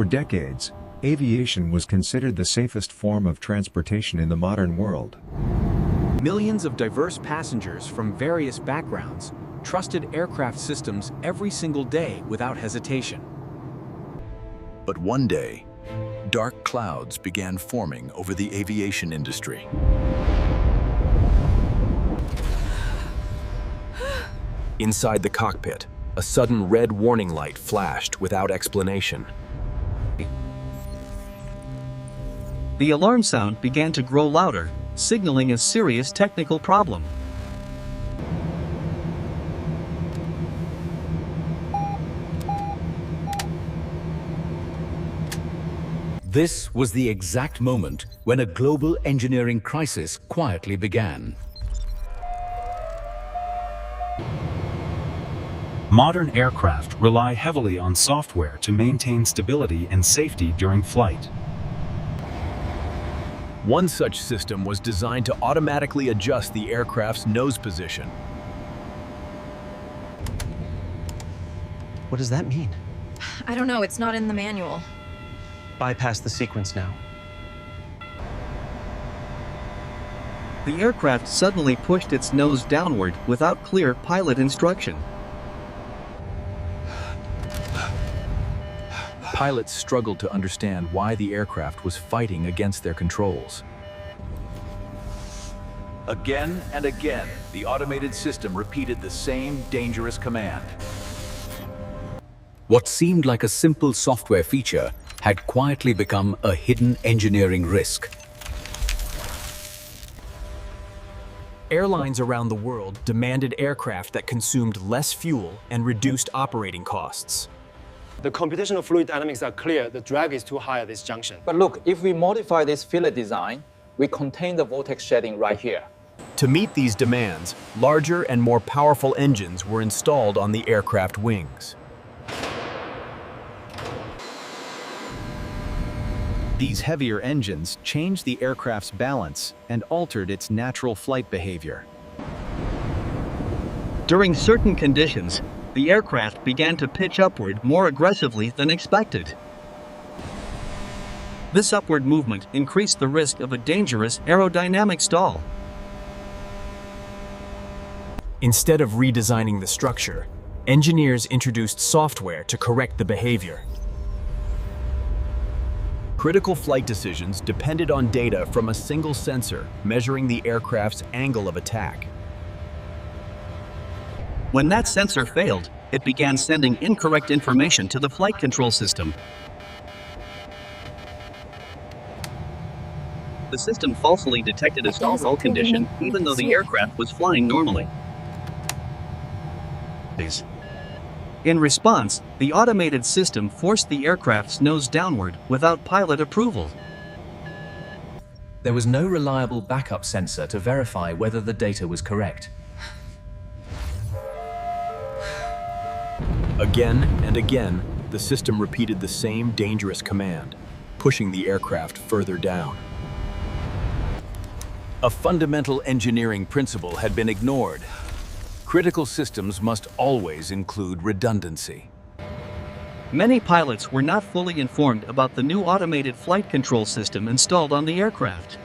For decades, aviation was considered the safest form of transportation in the modern world. Millions of diverse passengers from various backgrounds trusted aircraft systems every single day without hesitation. But one day, dark clouds began forming over the aviation industry. Inside the cockpit, a sudden red warning light flashed without explanation. The alarm sound began to grow louder, signaling a serious technical problem. This was the exact moment when a global engineering crisis quietly began. Modern aircraft rely heavily on software to maintain stability and safety during flight. One such system was designed to automatically adjust the aircraft's nose position. What does that mean? I don't know, it's not in the manual. Bypass the sequence now. The aircraft suddenly pushed its nose downward without clear pilot instruction. Pilots struggled to understand why the aircraft was fighting against their controls. Again and again, the automated system repeated the same dangerous command. What seemed like a simple software feature had quietly become a hidden engineering risk. Airlines around the world demanded aircraft that consumed less fuel and reduced operating costs. The computational fluid dynamics are clear. The drag is too high at this junction. But look, if we modify this fillet design, we contain the vortex shedding right here. To meet these demands, larger and more powerful engines were installed on the aircraft wings. These heavier engines changed the aircraft's balance and altered its natural flight behavior. During certain conditions, the aircraft began to pitch upward more aggressively than expected. This upward movement increased the risk of a dangerous aerodynamic stall. Instead of redesigning the structure, engineers introduced software to correct the behavior. Critical flight decisions depended on data from a single sensor measuring the aircraft's angle of attack. When that sensor failed, it began sending incorrect information to the flight control system. The system falsely detected a stall roll condition, even though the aircraft was flying normally. In response, the automated system forced the aircraft's nose downward without pilot approval. There was no reliable backup sensor to verify whether the data was correct. Again and again, the system repeated the same dangerous command, pushing the aircraft further down. A fundamental engineering principle had been ignored. Critical systems must always include redundancy. Many pilots were not fully informed about the new automated flight control system installed on the aircraft.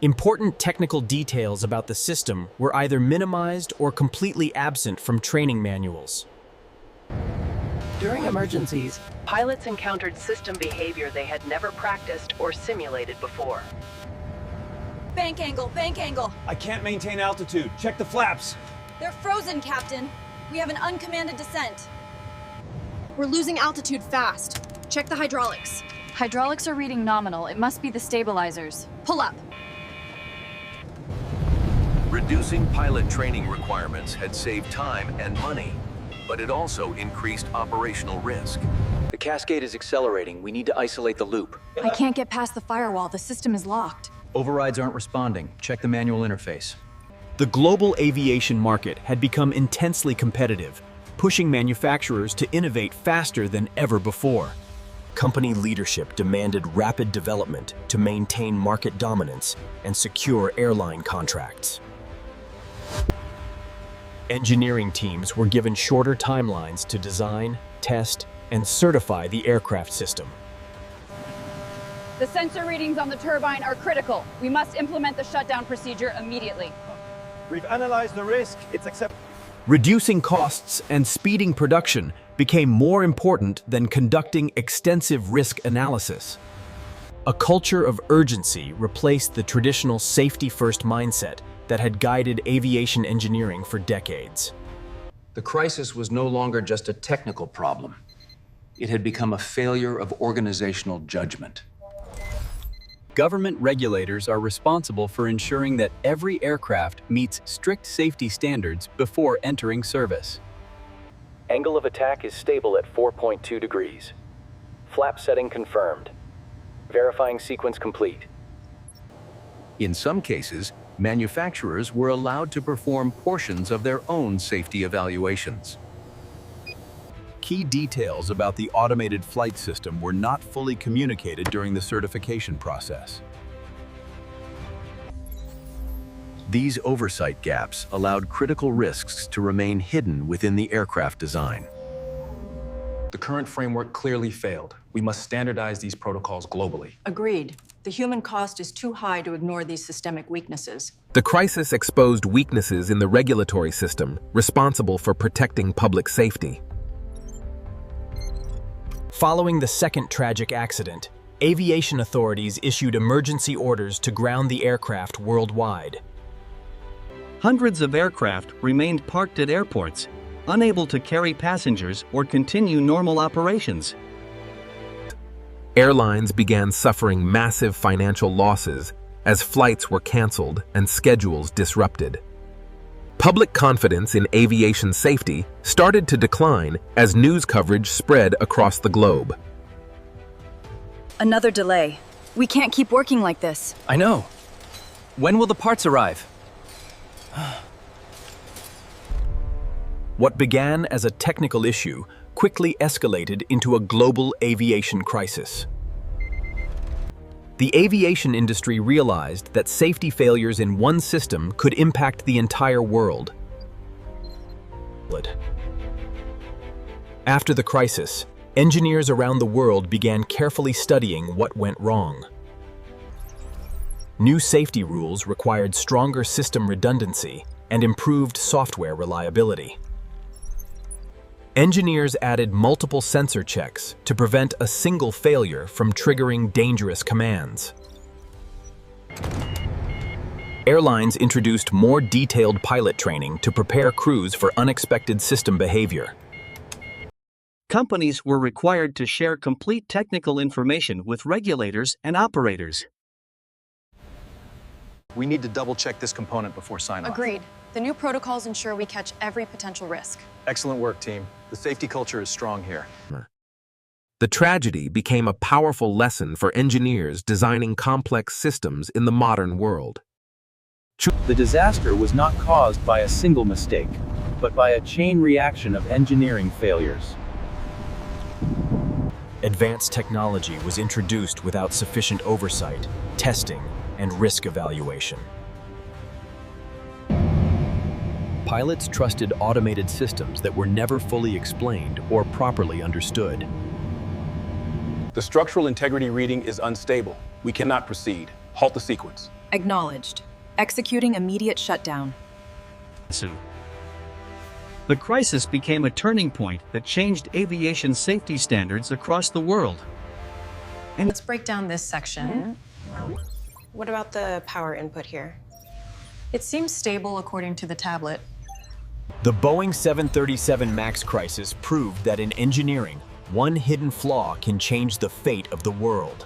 Important technical details about the system were either minimized or completely absent from training manuals. During emergencies, pilots encountered system behavior they had never practiced or simulated before. Bank angle, bank angle. I can't maintain altitude. Check the flaps. They're frozen, Captain. We have an uncommanded descent. We're losing altitude fast. Check the hydraulics. Hydraulics are reading nominal. It must be the stabilizers. Pull up. Reducing pilot training requirements had saved time and money, but it also increased operational risk. The cascade is accelerating. We need to isolate the loop. I can't get past the firewall. The system is locked. Overrides aren't responding. Check the manual interface. The global aviation market had become intensely competitive, pushing manufacturers to innovate faster than ever before. Company leadership demanded rapid development to maintain market dominance and secure airline contracts. Engineering teams were given shorter timelines to design, test, and certify the aircraft system. The sensor readings on the turbine are critical. We must implement the shutdown procedure immediately. We've analyzed the risk. It's acceptable. Reducing costs and speeding production became more important than conducting extensive risk analysis. A culture of urgency replaced the traditional safety-first mindset that had guided aviation engineering for decades. The crisis was no longer just a technical problem. It had become a failure of organizational judgment. Government regulators are responsible for ensuring that every aircraft meets strict safety standards before entering service. Angle of attack is stable at 4.2 degrees. Flap setting confirmed. Verifying sequence complete. In some cases, manufacturers were allowed to perform portions of their own safety evaluations. Key details about the automated flight system were not fully communicated during the certification process. These oversight gaps allowed critical risks to remain hidden within the aircraft design. The current framework clearly failed. We must standardize these protocols globally. Agreed. The human cost is too high to ignore these systemic weaknesses. The crisis exposed weaknesses in the regulatory system responsible for protecting public safety. Following the second tragic accident, aviation authorities issued emergency orders to ground the aircraft worldwide. Hundreds of aircraft remained parked at airports, unable to carry passengers or continue normal operations. Airlines began suffering massive financial losses as flights were canceled and schedules disrupted. Public confidence in aviation safety started to decline as news coverage spread across the globe. Another delay. We can't keep working like this. I know. When will the parts arrive? What began as a technical issue quickly escalated into a global aviation crisis. The aviation industry realized that safety failures in one system could impact the entire world. After the crisis, engineers around the world began carefully studying what went wrong. New safety rules required stronger system redundancy and improved software reliability. Engineers added multiple sensor checks to prevent a single failure from triggering dangerous commands. Airlines introduced more detailed pilot training to prepare crews for unexpected system behavior. Companies were required to share complete technical information with regulators and operators. We need to double-check this component before sign-off. Agreed. The new protocols ensure we catch every potential risk. Excellent work, team. The safety culture is strong here. The tragedy became a powerful lesson for engineers designing complex systems in the modern world. The disaster was not caused by a single mistake, but by a chain reaction of engineering failures. Advanced technology was introduced without sufficient oversight, testing, and risk evaluation. Pilots trusted automated systems that were never fully explained or properly understood. The structural integrity reading is unstable. We cannot proceed. Halt the sequence. Acknowledged. Executing immediate shutdown. The crisis became a turning point that changed aviation safety standards across the world. And let's break down this section. What about the power input here? It seems stable according to the tablet. The Boeing 737 MAX crisis proved that in engineering, one hidden flaw can change the fate of the world.